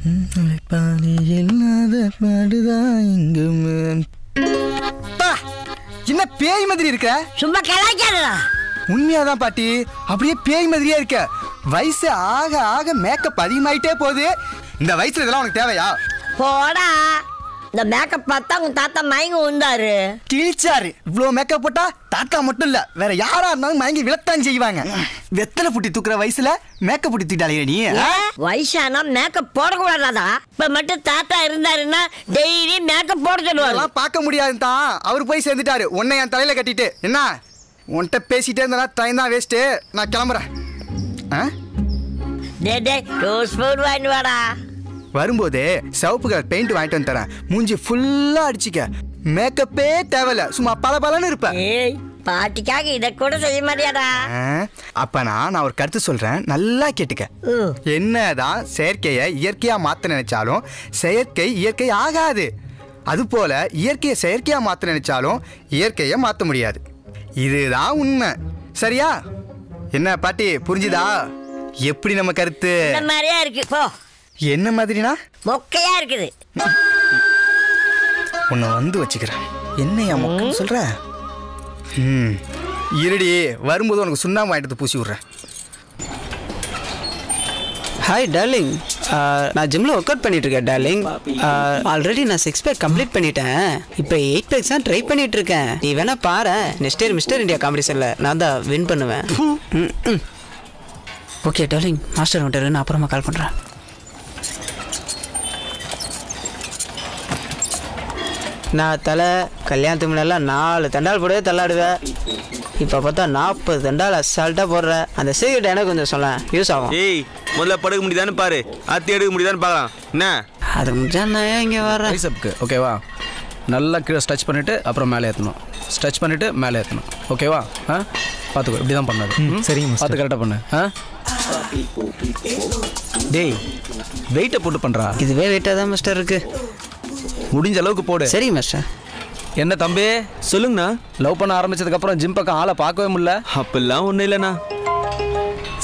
என்ன பேய் மாதிரி இருக்க? சும்மா கலாய்க்காதடா. உண்மையாதான் பாட்டி, அப்படியே பேய் மாதிரியே இருக்க. வயசு ஆக ஆக மேக்கப் அதிகமாயிட்டே போகுது. இந்த வயசுல இதெல்லாம் உனக்கு தேவையா? போடா, இந்த மேக்கப் பார்த்தா உங்க தாத்தா மயங்கி விழுந்தாரு. கிழிச்சாரு. இவ்வளவு மேக்கப் போட்டா தாத்தா மட்டும் இல்ல, வேற யாரா இருந்தாலும் மயங்கி விழத்தான் செய்வாங்க. வெத்தலை புட்டி தூக்குற வயசுல மேக்கப் புட்டி தூக்கிட்டாலே நீ. வயசானா மேக்கப் போடக்கூடாதா? இப்ப மட்டும் தாத்தா இருந்தாருன்னா டெய்லி மேக்கப் போட சொல்லுவாங்க. பார்க்க முடியாது தான், அவரு போய் சேர்ந்துட்டாரு. உன்னை என் தலையில கட்டிட்டு. என்ன உன்கிட்ட பேசிட்டே இருந்தா டைம் தான் வேஸ்ட். நான் கிளம்புறேன். வாங்கிட்டு வாடா. வரும்போது சிவப்பு கலர் பெயிண்ட் வாங்கிட்டு வந்து தரேன். மூஞ்சி ஃபுல்லா அடிச்சிக்க. மேக்கப்பே தேவையில்ல, சும்மா பளபளன்னு இருப்ப. பாட்டிக்காக இத கூட செய்ய மாட்டியாடா? அப்ப நான் ஒரு கருத்து சொல்றேன், நல்லா கேட்டுக்க. என்னதான் செயற்கையை இயற்கையா மாத்த நினைச்சாலும் செயற்கை இயற்கை ஆகாது. அது போல இயற்கையை செயற்கையா மாத்த நினைச்சாலும் இயற்கையை மாத்த முடியாது. இதுதான் உண்மை. சரியா? என்ன பாட்டி, புரிஞ்சுதா? எப்படி நம்ம கருத்து? இந்த மாதிரியா இருக்கு. போ. என்ன மாதிரினா? மொக்கையா இருக்குது. உன்னை வந்து வச்சுக்கிறேன். என்னையா மொக்கன்னு சொல்ற? இருடி, வரும்போது உனக்கு சுண்ணாம்பு வாங்கிட்டு பூசி விட்றேன். ஹாய் டார்லிங், நான் ஜிம்மில் ஒர்க் அவுட் பண்ணிகிட்ருக்கேன் டார்லிங். ஆல்ரெடி நான் 6 பேக் கம்ப்ளீட் பண்ணிட்டேன். இப்போ 8 பேக்ஸ் தான் ட்ரை பண்ணிகிட்ருக்கேன். நீ வேணா பாரு, நெக்ஸ்ட் இயர் மிஸ்டர் இந்தியா காம்படிஷனில் நான் தான் வின் பண்ணுவேன். ஓகே டார்லிங், மாஸ்டர் வந்துட்டாரு, நான் அப்புறமா கால் பண்ணுறேன். நான் தலை கல்யாணத்துக்கு முன்னெல்லாம் 4 தண்டால் போடவே தள்ளாடுவேன். இப்போ பார்த்தா 40 தண்டால் அசால்ட்டாக போடுறேன். அந்த சீக்கிரம் எனக்கு கொஞ்சம் சொல்ல யூஸ் ஆகும். ஏய், முதல்ல படுக்க முடியுதான்னு பாரு, அத்தி எடுக்க முடியுதான்னு பார்க்கலாம். என்ன அது முடிஞ்சா நான் இங்கே வரேன். ரைசப்க்கு ஓகேவா? நல்லா கீழே ஸ்ட்ரெச் பண்ணிவிட்டு அப்புறம் மேலே ஏற்றணும். ஸ்ட்ரெச் பண்ணிவிட்டு மேலே ஏற்றணும். ஓகேவா? பார்த்துக்கோ, இப்படி தான் பண்ணாது. சரிங்க, பார்த்து கரெக்டாக பண்ணு. டேய், வெயிட்டை போட்டு பண்ணுறா. இதுவே வெயிட்டாக தான் மிஸ்டர் இருக்குது. முடிஞ்ச அளவுக்கு போடு. சரி மிஸ்டர். என்ன தம்பி சொல்லுங்கண்ணா. லவ் பண்ண ஆரம்பிச்சதுக்கப்புறம் ஜிம் பக்கம் ஆளை பார்க்கவே முடியல. அப்பெல்லாம் ஒன்றும் இல்லைண்ணா.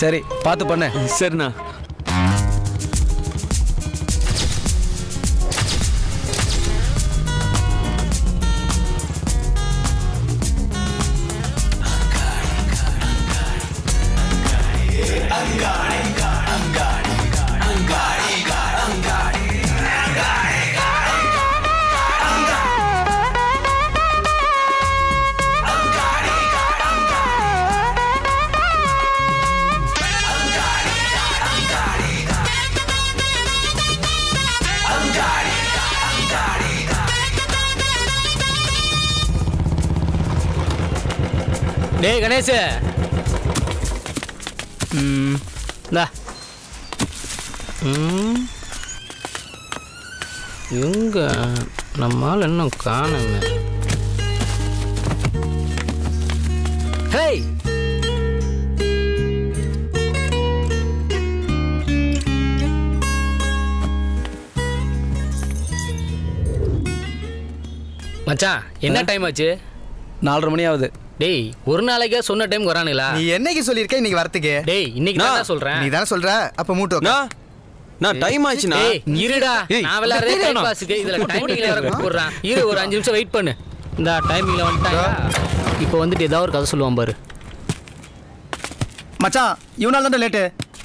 சரி, பார்த்து பண்ணு. சரிண்ணா. டேய் கணேஷ், எங்க நம்மால் இன்னும் காணுங்க. ஹேய், மச்சான் என்ன டைம் ஆச்சு? 4:30 மணி ஆகுது. டேய், ஒரு நாளைக்கே சொன்ன டைம் வரானுங்களா? நீ என்னைக்கு சொல்லிருக்க இன்னைக்கு வரதுக்கு? டேய், இன்னைக்கு தான் சொல்றேன். நீ தான சொல்ற, அப்ப மூட்டு வைக்க. நான் டைம் ஆச்சுனா. டேய் இருடா, நான் விளையாடுற டைம் பாஸ்க்கு இதுல டைமிங்ல வர கூப்பிடுறான். இரு, ஒரு 5 நிமிஷம் வெயிட் பண்ணு. இந்த டைமிங்ல வந்துட்டாங்க. இப்போ வந்துட்டு ஏதாவது ஒரு கதை சொல்லுவான் பாரு. மச்சான், இவனால தான் லேட்.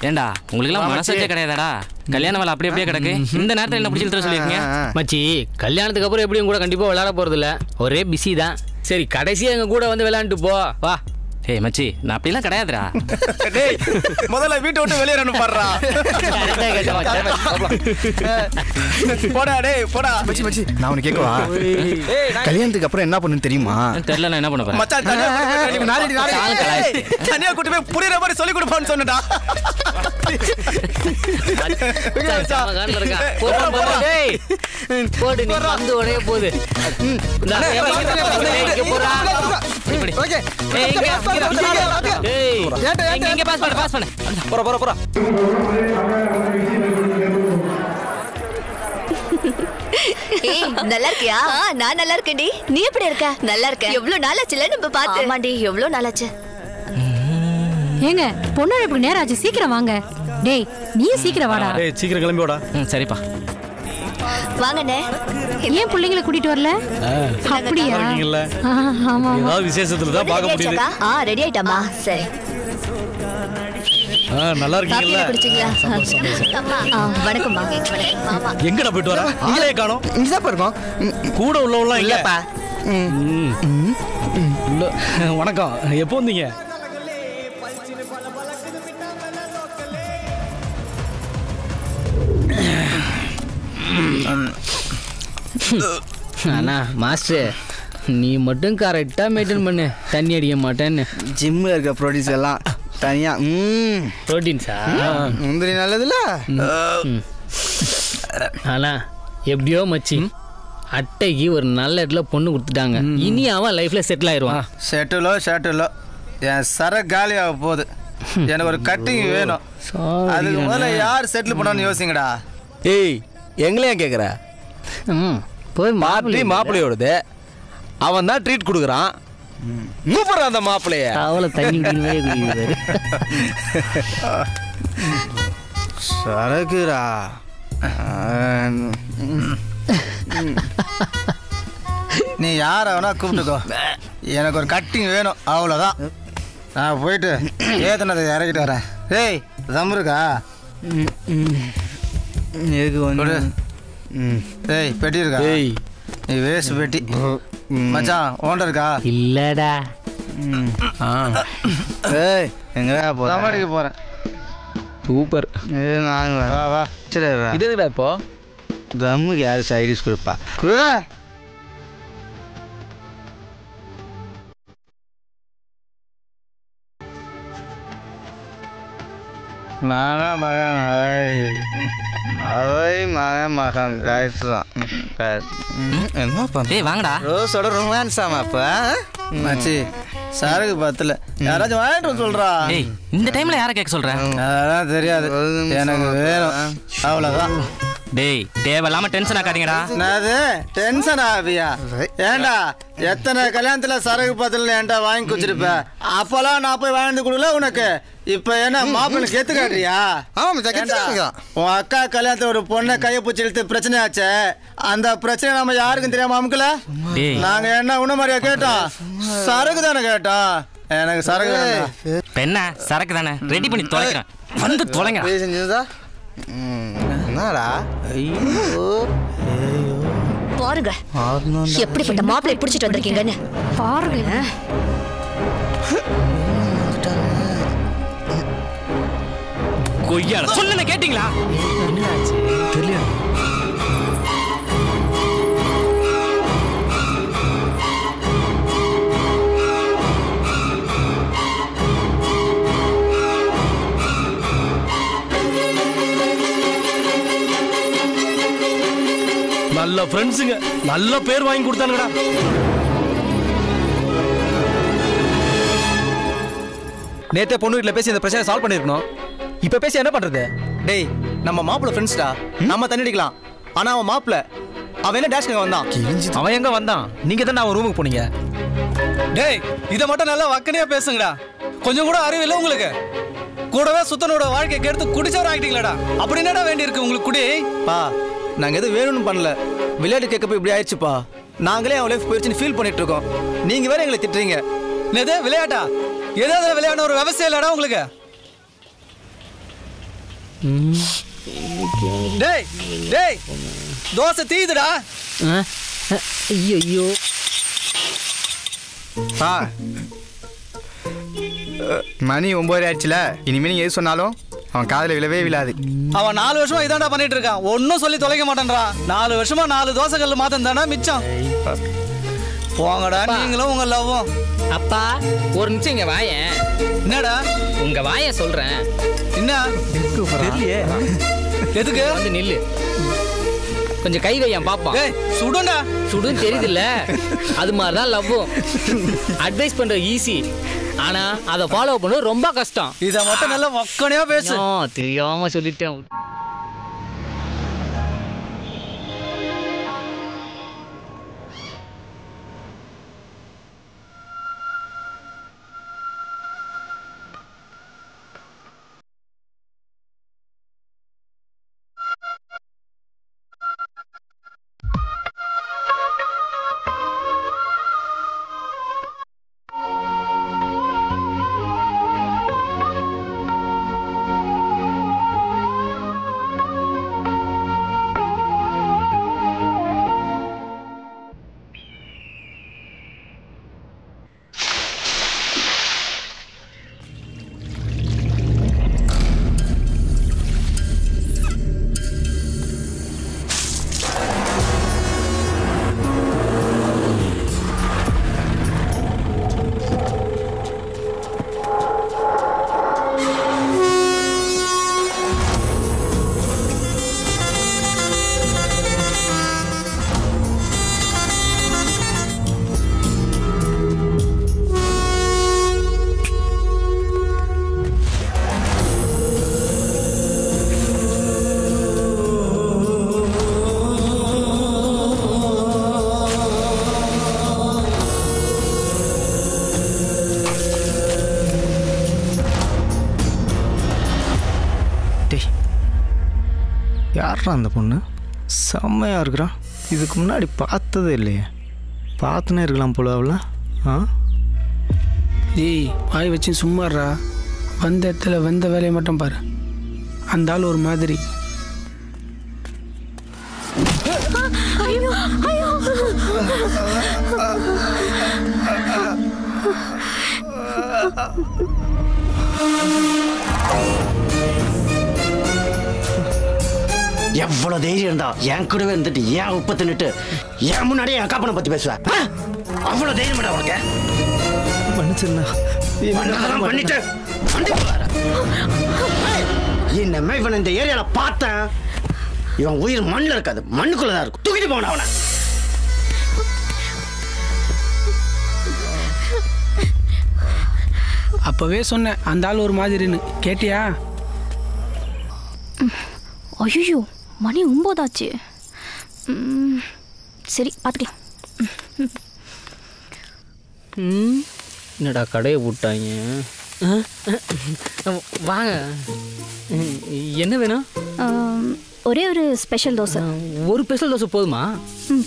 ஏண்டா, உங்களுக்கு எல்லாம் மனசாச்சே கிடையாதாடா? கல்யாண வேலை அப்படியே கிடக்கு. இந்த நேரத்தில் என்ன பிடிச்சி சொல்லிருக்கீங்க? மச்சி, கல்யாணத்துக்கு அப்புறம் எப்படியும் கூட கண்டிப்பா விளையாட போறது இல்ல, ஒரே பிஸி தான். சரி, கடைசியா எங்க கூட வந்து விளையாண்டுட்டு போ வா. ஏய் மச்சி, நான் அப்படிலாம் கிடையாதுடா. டேய், முதல்ல வீட்டை விட்டு வெளியேறணும் பாறா. போடா டேய், போடா. மச்சி மச்சி, நான் உனக்கு கேட்கவா? கல்யாணத்துக்கு அப்புறம் என்ன பண்ணு தெரியுமா? தெரியல, நான் என்ன பண்ண போறேன்? மச்சான், தனியா கூட்டி போய் புரியுற மாதிரி சொல்லி கொடுப்பான்னு சொன்னடா. போடு, நீ வந்து உடைய போகுது. நல்லா இருக்கியா? நான் நல்லா இருக்கேன்டி. நீ எப்படி இருக்க? நல்லா இருக்க. எவ்வளவு நாளாச்சுல நம்ம பார்த்து. ஆமாண்டி, எவ்வளவு நாளாச்சு. ஏங்க, பொண்ணு எப்படி நேரம் ஆச்சு, சீக்கிரம் வாங்க. டேய் நீ சீக்கிரம் வாடா. டேய் சீக்கிரம் கிளம்பி வாடா. சரிப்பா. வாங்கண்ணே. ஏன் பிள்ளைங்களை கூட்டிட்டு வரல? அப்படியா? இருக்கீங்கல்ல? ஆமா. ஏதாவது விசேஷத்துல தான் பார்க்க முடியுது. ரெடி ஆயிட்டாமா? சரி. நல்லா இருக்கீங்கல்ல? வணக்கம்மா. எங்கடா போயிட்டு வர? இங்கலே காணோம். இங்கதான் இருக்கோம். கூட உள்ளவங்களாம் இல்லப்பா. வணக்கம். எப்போ வந்தீங்க? அண்ணா மாஸ்டர் நீ மட்டும் கரெக்டா மெயின்டைன் பண்ணு, தண்ணி அடிக்க மாட்டேன்னு. ஜிம்ல இருக்க ப்ரோட்டீன்ஸ் எல்லாம் தனியா. ப்ரோட்டீன்ஸா? முந்திரி நல்லதுல. ஆனா எப்படியோ மச்சி அட்டைக்கு ஒரு நல்ல இடத்துல பொண்ணு கொடுத்துட்டாங்க. இனி அவன் லைஃப்ல செட்டில் ஆயிடுவான். ஷர்ட்டுலோ என் சர காலியாக போகுது. எனக்கு ஒரு கட்டிங் வேணும். அதுக்கு முதல்ல யார் செட்டில் பண்ணணும்னு யோசிங்கடா. ஏய் எங்களையும் கேட்குற? போய் மாப்பிள்ளையோடது அவன் தான் ட்ரீட் கொடுக்குறான். மூப்பர் அந்த மாப்பிள்ளைய அவளை தண்ணி குடிக்குது. சரக்குரா. நீ யார வேணா கூப்பிட்டுக்கோ, எனக்கு ஒரு கட்டிங் வேணும், அவ்வளோதான். நான் போயிட்டு ஏத்தனதை இறக்கிட்டு வரேன். ஏய் சம்பருக்கா? எதுக்கு ஒன்று? ஏய் பெட்டி இருக்கா? ஏய் நீ வேஸ்ட் பெட்டி. மச்சான் ஓண்டர் இருக்கா? இல்லடா. ஏய் எங்கடா போற? சமாளிக்க போறேன். சூப்பர். வா வா. சரி வா. இது எதுடா இப்போ? தம்முக்கு யார் சைடிஸ் கொடுப்பா? மகன் மகன் என்ன பண்ண வாங்கடா. ரோஸோட ரொமான்ஸாமா அப்ப மச்சி சரக்கு பத்தல, யாராச்சும் வாங்கிட்டு சொல்றா. இந்த டைம்ல யாரை கேட்க சொல்ற? அதெல்லாம் தெரியாது, எனக்கு வேணும், அவ்வளவுதான். டேய் தேவையில்லாம டென்ஷன் ஆக்காதீங்கடா. என்னது டென்ஷன் ஆவியா? ஏண்டா எத்தனை கல்யாணத்துல சரகு பத்தல ஏன்டா வாங்கி குச்சிருப்ப? அப்பெல்லாம் நான் போய் வாங்கி கொடுக்கல உனக்கு. இப்ப என்ன மாப்பிள்ளை கெத்து காட்டுறியா? உன் அக்கா கல்யாணத்துல ஒரு பொண்ணை கையை பூச்சி இழுத்து பிரச்சனை ஆச்சு. அந்த பிரச்சனை நம்ம யாருக்கும் தெரியாம அமுக்கல. நாங்க என்ன உன்ன மாதிரியா கேட்டோம்? சரக்கு தானே கேட்டோம். எனக்கு சரக்கு என்ன சரக்கு தானே ரெடி பண்ணி தொலைக்கிறேன், வந்து தொலைங்க. என்னடா? ஐயோ பாருங்க எப்படிப்பட்ட மாப்பிள்ளை பிடிச்சிட்டு வந்திருக்கீங்கன்னு பாருங்க. கொய்யால சொல்லுங்க கேட்டீங்களா? தெரியல. நல்ல ஃப்ரெண்ட்ஸுங்க, நல்ல பேர் வாங்கி கொடுத்தானுங்கடா. நேத்தே பொண்ணு வீட்டில் பேசி இந்த பிரச்சனை சால்வ் பண்ணிருக்கணும். இப்ப பேசி என்ன பண்றது? டேய் நம்ம மாப்பிள்ள ஃப்ரெண்ட்ஸ்டா, நம்ம தண்ணி அடிக்கலாம். ஆனா அவன் மாப்பிள்ள அவன் என்ன டேஷ்க்கு வந்தான். அவன் எங்க வந்தான்? நீங்க தானே அவன் ரூமுக்கு போனீங்க. டேய் இதை மட்டும் நல்லா வக்கனையா பேசுங்கடா. கொஞ்சம் கூட அறிவு இல்லை உங்களுக்கு. கூடவே சுத்தனோட வாழ்க்கையை கெடுத்து குடிச்சவர ஆகிட்டீங்களாடா. அப்படி என்னடா வேண்டி இருக்கு உங்களுக்கு குடி? பா நாங்க எதுவும் வேணும்னு பண்ணல, விளையாட்டு கேட்க போய் இப்படி ஆயிடுச்சுப்பா. நாங்களே அவன் லைஃப் போயிடுச்சுன்னு ஃபீல் பண்ணிட்டு இருக்கோம். நீங்க வேற எங்களை திட்டுறீங்க. என்னது விளையாட்டா? ஏதாவது விளையாட ஒரு விவசாயம் இல்லடா உங்களுக்கு. டேய் டேய் தோசை தீதுடா. ஐயோ மணி 9 ஆயிடுச்சுல, இனிமே நீங்க எது சொன்னாலும் அவன் காதுல விழவே விழாது. அவன் 4 வருஷமா இதாண்டா பண்ணிட்டு இருக்கான், ஒன்னும் சொல்லி தொலைக்க மாட்டேன்றா. 4 வருஷமா 4 தோசை கல்லு மாத்தம் தானே மிச்சம். போங்கடா நீங்களும் உங்க லவ்வும். அப்பா ஒரு நிமிஷம் இங்க வாயேன். என்னடா உங்க வாய சொல்றேன். என்ன தெரியலையே, எதுக்கு வந்து நில்லு, கொஞ்சம் கை வையன் பாப்பா. சுடுண்டா. சுடுன்னு தெரியுதுல்ல, அது மாதிரிதான் லவ்வும். அட்வைஸ் பண்ற ஈஸி, ஆனா அதை ஃபாலோ பண்ண ரொம்ப கஷ்டம். இதை மட்டும் நல்லா வக்கனையா பேசு. தெரியாம சொல்லிட்டேன். யாரா அந்த பொண்ணு? செம்மையாக இருக்கிறான். இதுக்கு முன்னாடி பார்த்ததே இல்லையே. பார்த்துனே இருக்கலாம் போல அவள. ஏய் வாய் வச்சு சும்மாறா. வந்த இடத்துல வந்த வேலையை மட்டும் பாரு. அந்த ஆள் ஒரு மாதிரி. எவ்வளவு தைரியம் இருந்தா என் கூடவே இருந்துட்டு ஏன் உப்பு தின்னுட்டு என் முன்னாடியே என் காப்பனை பத்தி பேசுவேன். அவ்வளவு தைரியம் உனக்கு? பண்ணிட்டு என்னமே இவன் இந்த ஏரியால பார்த்தேன். இவன் உயிர் மண்ணில் இருக்காது, மண்ணுக்குள்ளதான் இருக்கும். தூக்கிட்டு போன அவனை. அப்பவே சொன்னேன் அந்த ஆள் ஒரு மாதிரின்னு. கேட்டியா? ஐயோ மணி 9 ஆச்சு. சரி பார்த்துக்கலாம். என்னடா கடையை போட்டாங்க? வாங்க, என்ன வேணும்? ஒரே ஒரு ஸ்பெஷல் தோசை. ஒரு ஸ்பெஷல் தோசை போதுமா?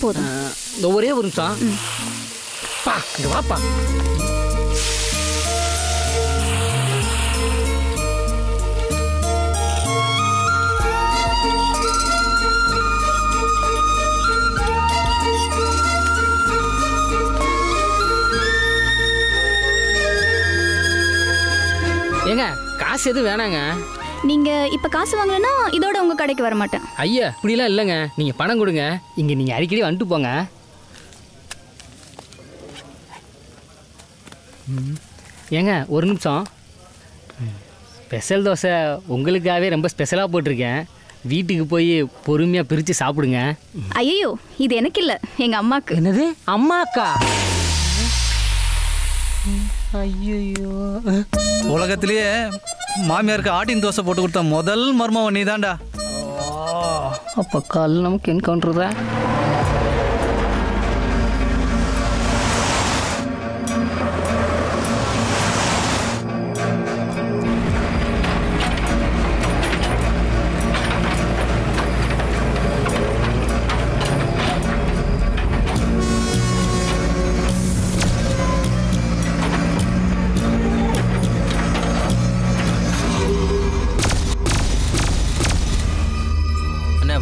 போதும். ஒரே ஒரு நிமிஷம். பா இங்க வாப்பா. ஏங்க காசு எதுவும் வேணாங்க. நீங்க இப்ப காசு வாங்கலன்னா இதோட உங்க கடைக்கு வர மாட்டேன். ஐயா இப்படிலாம் இல்லைங்க, நீங்க பணம் கொடுங்க. இங்க நீங்க அடிக்கடி வந்துட்டு போங்க. ஏங்க ஒரு நிமிஷம். ஸ்பெஷல் தோசை உங்களுக்காகவே ரொம்ப ஸ்பெஷலாக போட்டிருக்கேன். வீட்டுக்கு போய் பொறுமையாக பிரித்து சாப்பிடுங்க. ஐயோ இது எனக்கு இல்லை, எங்க அம்மாக்கு. என்னது அம்மாக்கா? ஐயோ உலகத்திலேயே மாமியாருக்கு ஆட்டின் தோசை போட்டு கொடுத்த முதல் மர்மம் நீ தான்டா. அப்போ கால் நமக்கு என்கவுண்டர் தான்.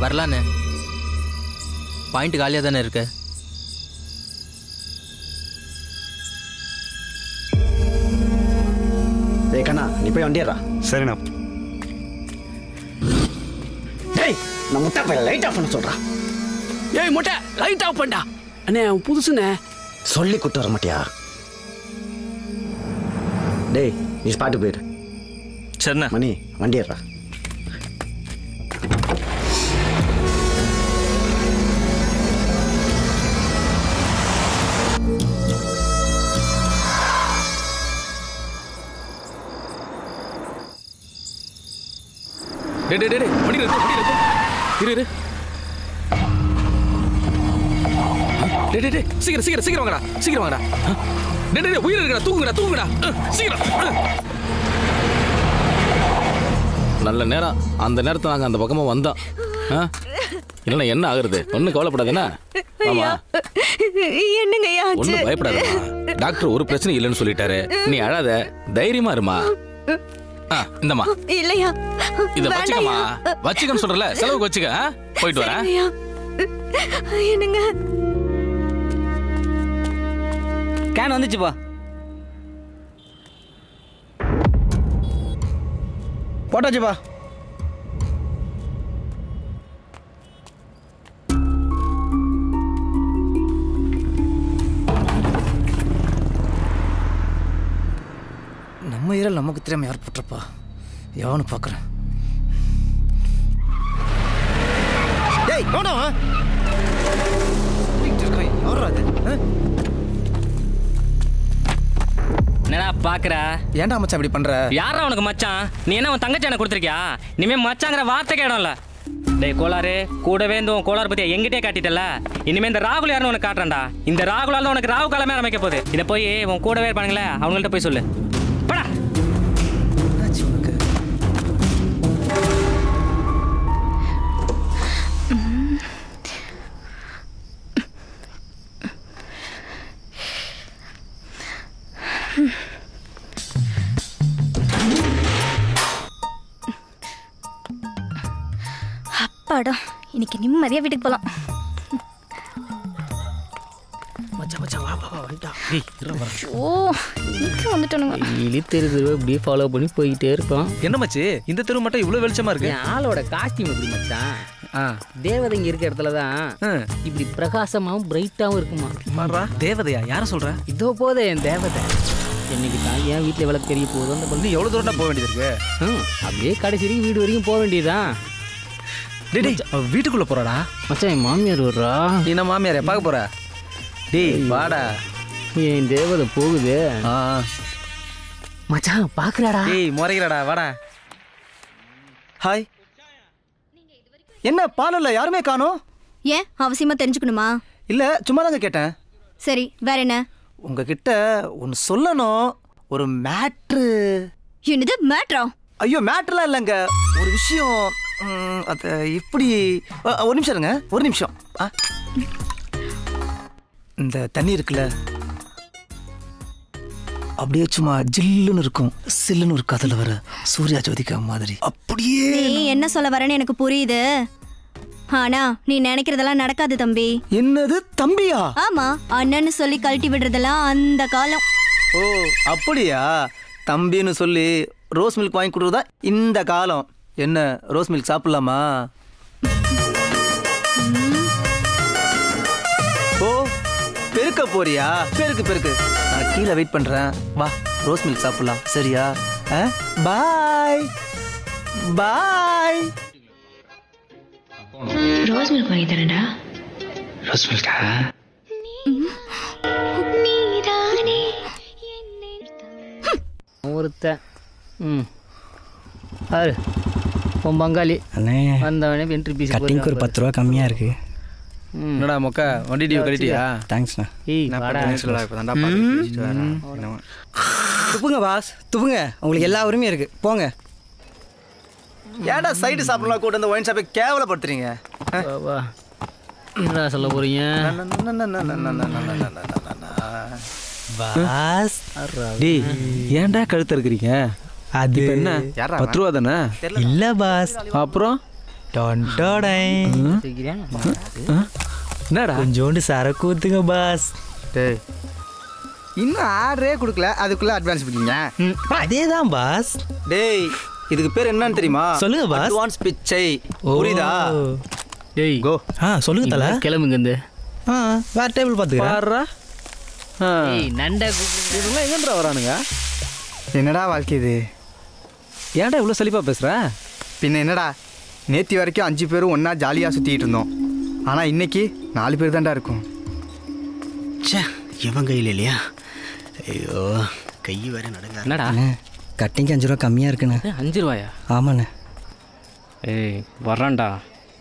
வரலான்னு பாயிண்ட் காலியாக தானே இருக்கு. கண்ணா நீ போய் வண்டிடுறா. சரிண்ணா. டேய் நான் முட்டை போய் லைட் ஆஃப் பண்ண சொல்றா. ஏய் முட்டை லைட் ஆஃப் பண்ணா. அண்ணே அவன் புதுசுண்ணே. சொல்லி கூட்டு வர மாட்டியா? டேய் நீ ஸ்பாட்டு போயிடு. சரிண்ணா. மணி வண்டிடுறா. டேய் வண்டி இரு இரு. டேய் சீக்கிரம் வாங்கடா, சீக்கிரம் வாங்கடா. டேய் உயிர் இருக்கடா, தூங்குங்கடா சீக்கிரம். நல்ல நேரம், அந்த நேரத்தை நாங்கள் அந்த பக்கமாக வந்தோம். இல்லைன்னா என்ன ஆகுறது? ஒன்றும் கவலைப்படாதுண்ணா. ஆமா என்னங்க ஒன்றும் பயப்படாதம்மா. டாக்டர் ஒரு பிரச்சனை இல்லைன்னு சொல்லிட்டாரு. நீ அழாத, தைரியமா இருமா. இந்தம்மா இல்லையா இத வச்சுக்கமா. வச்சுக்கன்னு சொல்றல, செலவுக்கு வச்சுக்க. போயிட்டு வரேன். என்னங்க கேன் வந்துச்சுப்பா. போட்டாச்சுப்பா. நம்ம இரல் நமக்கு தெரியாம யார் போட்டிருப்பா? எவனு பார்க்குறேன். டேய் நோடா என்னடா பாக்குற? ஏன்டா மச்சான் இப்படி பண்ற? யாரா உனக்கு மச்சான்? நீ என்ன உன் தங்கச்சி எனக்கு கொடுத்துருக்கியா? இனிமே மச்சாங்கிற வார்த்தைக்கு இடம் இல்ல. டேய் கோளாறு, கூடவே இந்த உன் கோளாறு பத்தியா எங்கிட்டே காட்டிட்டல. இனிமே இந்த ராகுல் யாருன்னு உனக்கு காட்டுறேன்டா. இந்த ராகுலால தான் உனக்கு ராகு காலமே ஆரம்பிக்க போகுது. இதை போய் உன் கூடவே இருப்பானுங்களே அவங்கள்ட்ட போய் சொல்லு. படா. இன்னைக்கு நிம்மதியா வீட்டுக்கு போலாம். ஓ இங்க வந்துட்டனுங்க. டெய்லி தெரு அப்படியே ஃபாலோ பண்ணி போய்கிட்டே இருப்போம். என்ன மச்சி இந்த தெரு மட்டும் இவ்வளவு வெளிச்சமா இருக்கு? என் ஆளோட காஸ்டியூம் எப்படி மச்சான்? தேவதை இங்க இருக்க இடத்துல தான் இப்படி பிரகாசமாவும் பிரைட்டாவும் இருக்குமா. மாறா தேவதையா? யார சொல்ற? இதோ போதே என் தேவதை. என்னைக்கு தான் என் வீட்டில் எவ்வளவு தெரிய போதும் அந்த பள்ளி எவ்வளவு தூரம் போக வேண்டியது இருக்கு? அப்படியே கடைசி வரைக்கும் வீடு வரைக்கும் போக வேண்டியதுதான். வீட்டுக்குள்ள போறாடா மச்சான். என் மாமியார் வர்றா. என்ன மாமியார் பார்க்க போற? டேய் வாடா. என் தேவதை போகுது மச்சான். பாக்குறாடா? டேய் முறைகிறாடா வாடா. ஹாய். என்ன பாலல்ல யாருமே காணோம்? ஏன் அவசியமா தெரிஞ்சுக்கணுமா? இல்ல சும்மா தாங்க கேட்டேன். சரி வேற என்ன? உங்ககிட்ட ஒன்னு சொல்லணும். ஒரு மேட்ரு. என்னது மேட்ரா? ஐயோ மேட்ருலாம் இல்லைங்க, ஒரு விஷயம். அது எப்படி? ஒரு நிமிஷம் இருங்க, ஒரு நிமிஷம். இந்த தண்ணி இருக்குல்ல, அப்படியே சும்மா ஜில்லுன்னு இருக்கும், சில்லுன்னு ஒரு கதல வர சூர்யா ஜோதிகா மாதிரி அப்படியே. நீ என்ன சொல்ல வரேன்னு எனக்கு புரியுது. ஆனா நீ நினைக்கிறதெல்லாம் நடக்காது தம்பி. என்னது தம்பியா? ஆமா, அண்ணன்னு சொல்லி கழட்டி விடுறதெல்லாம் அந்த காலம். ஓ அப்படியா? தம்பின்னு சொல்லி ரோஸ் மில்க் வாங்கி கொடுறதா இந்த காலம். என்ன ரோஸ் மில்க் சாப்பிடலாமா? ஓ பெருக்க போறியா? பெருக்கு பெருக்கு, நான் கீழே வெயிட் பண்றேன். வா ரோஸ் மில்க் சாப்பிடலாம். சரியா? பாய் பாய். ரோஸ் மில்க் வாங்கி தரேன்டா. ரோஸ் மில்கா? ஒருத்தன் பாரு உன் பங்காளி அண்ணே வந்தவனே வென்ட்ரி பீஸ் கட்டிங்க்கு ஒரு 10 ரூபா கம்மியாக இருக்கு. என்னடா மொக்க வண்டி டியூ கட்டிட்டியா? தேங்க்ஸ்ண்ணா. துப்புங்க பாஸ் துப்புங்க, உங்களுக்கு எல்லா உரிமையும் இருக்கு. போங்க. ஏன்டா சைடு சாப்பிடலாம் கூட இந்த ஒயின் ஷாப்பை கேவலப்படுத்துறீங்க? என்ன சொல்ல போறீங்க? பாஸ் டேய் ஏன்டா கழுத்து இருக்கிறீங்க? அது என்ன 10 ரூபா தானே? இல்ல பாஸ். அப்புறம் என்னடா கொஞ்சோண்டு சரக்கு ஊத்துங்க பாஸ். டேய் இன்னும் ஆர்டரே கொடுக்கல, அதுக்குள்ள அட்வான்ஸ் கொடுங்க. அதேதான் பாஸ். டேய் இதுக்கு பேர் என்னன்னு தெரியுமா? சொல்லுங்க பாஸ். அட்வான்ஸ் பிச்சை. புரியுதா? டேய் கோ. சொல்லுங்க தல. கிளம்புங்க இந்த. வேற டேபிள் பாத்துக்கறேன். பாறா. ஏய் நண்ட இவங்க எங்கன்றா வரானுங்க? என்னடா வாழ்க்கை இது? ஏன்டா இவ்வளோ சலிப்பா பேசுற? பின்ன என்னடா, நேத்தி வரைக்கும் 5 பேரும் ஒன்றா ஜாலியாக சுற்றிக்கிட்டு இருந்தோம். ஆனால் இன்னைக்கு 4 பேர் தான்டா இருக்கும். சே இவன் கையில் இல்லையா? ஐயோ கை வேற நடங்க. என்னடா கட்டிங்க்கு 5 ரூபா கம்மியாக இருக்குண்ணே. 5 ரூபாயா? ஆமாண்ணே. ஏய் வர்றான்டா,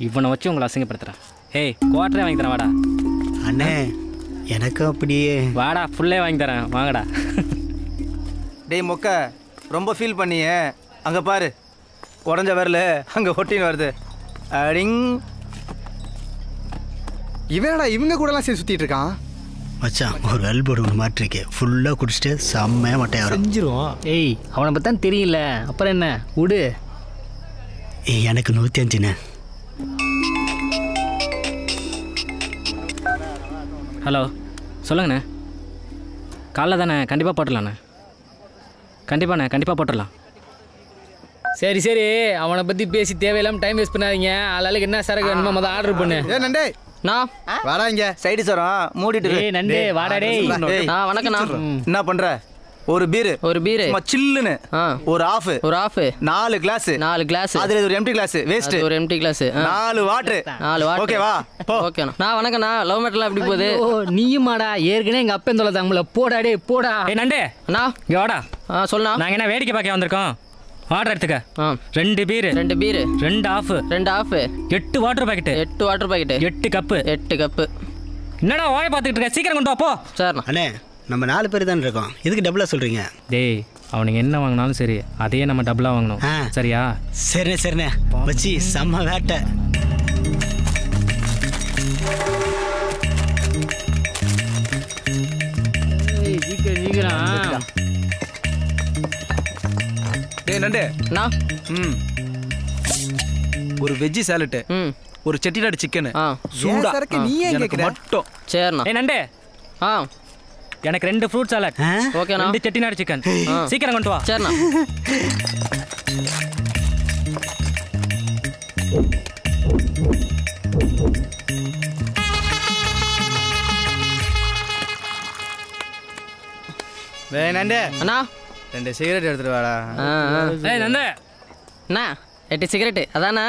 இவனை வச்சு உங்களை அசிங்கப்படுத்துறேன். ஏய் குவார்ட்டரே வாங்கி தரேன் வாடா. அண்ணே எனக்கு அப்படியே வாடா ஃபுல்லே வாங்கி தரேன் வாங்கடா. டேய் மொக்க ரொம்ப ஃபீல் பண்ணியே. அங்கே பாரு உடஞ்ச வரல அங்கே ஒட்டின்னு வருது. அடிங். இவனடா இவங்க கூடலாம் சேர்ந்து சுற்றிட்டு இருக்கான். மச்சான் ஒரு எல்போர்டு ஒன்று மாட்டிருக்கே, ஃபுல்லாக குடிச்சிட்டு செம்மையாக மட்டையா செஞ்சிருவோம். ஏய் அவனை பற்றி தான் தெரியல, அப்புறம் என்ன விடு. ஏய் எனக்கு 105ண்ணே. ஹலோ சொல்லுங்கண்ணே. காலைல தானே? கண்டிப்பாக போட்டுடலாண்ணே. கண்டிப்பாக போட்டுடலாம். சரி சரி, அவனை பற்றி பேசி தேவையில்லாமல் டைம் வேஸ்ட் பண்ணாதீங்க. ஆளுக்கு என்ன சரக்கு வேணுமோ முதல்ல ஆர்டர் பண்ணு. ஏ நண்டே நான் வாடா இங்க. சைடு சரம் மூடிட்டு. ஏய் நண்டே வாடா டேய். வணக்கண்ணா. என்ன பண்ற? ஒரு பீர் சும்மா சில்லுன்னு ஒரு ஆஃப் 4 கிளாஸ் அதுல ஒரு எம்டி கிளாஸ் வேஸ்ட் ஒரு எம்டி கிளாஸ் 4 வாட்டர் ஓகேவா? ஓகேண்ணா. நான் வணக்கண்ணா. லவ் மேட்டர்லாம் எப்படி போகுது? நீயுமாடா ஏற்கனவே எங்க அப்பா தொலை தாங்கள. போடா டே போடா. ஏய் நண்டே அண்ணா இங்க வாடா. சொல்லண்ணா. நாங்க என்ன வேடிக்கை பார்க்க வந்திருக்கோம்? ஆர்டர் எடுத்துக்க. 2 beer 2 half 8 water packet 8 cup. என்னடா வாயை பார்த்துக்கிட்டு இருக்க? சீக்கிரம் கொண்டு வா போ. சரிண்ணா. அண்ணே நம்ம 4 பேர் தான் இருக்கோம், இதுக்கு டபுளாக சொல்கிறீங்க? டேய் அவனுங்க என்ன வாங்கினாலும் சரி அதையே நம்ம டபுளாக வாங்கணும். சரியா? சரிண்ணே வச்சு செம்ம வேட்டை. சீக்கிரம். டேய் நண்டே நான் ஒரு வெஜ்ஜி சாலட், ஒரு செட்டிநாடு சிக்கன் சூடா சரக்கு நீ ஏன் கேக்குற மட்டும் சரிண்ணா ஏய் நண்டே எனக்கு 2 ஃப்ரூட் சாலட் ஓகேண்ணா 2 செட்டிநாடு சிக்கன் சீக்கிரம் கொண்டு வா சரிண்ணா டேய் நண்டே அண்ணா 2 சிகரெட் எடுத்துட்டு வாடா ஏய் நண்டே அண்ணா 8 சிகரெட் அதானே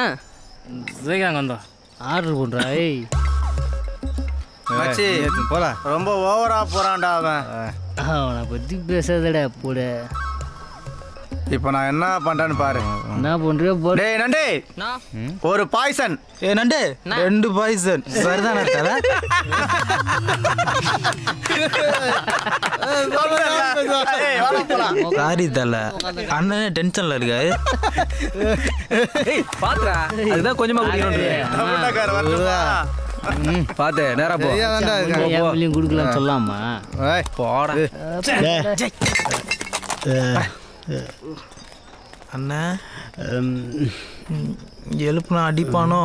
சீக்கிரம் கொண்டு வா ஆர்டர் பண்றா ஏய் மச்சி போடா ரொம்ப ஓவரா போறான்டா அவன் அவனை பற்றி பேசாதடா போட இப்போ நான் என்ன பண்றேன்னு பாரு என்ன பண்றியோ போ டேய் நண்டே ஒரு பாய்சன் நண்டு 2 பாய்சன் சரிதானே தல சாரி தல அண்ணனே டென்ஷன்ல இருக்காரு பாத்துறா அதுதான் கொஞ்சமா குடிக்கணும் பாத்து நேரா போ ஏன் குடுக்கலாம் சொல்லாமா போடா அண்ணா எழுப்புனா அடிப்பானோ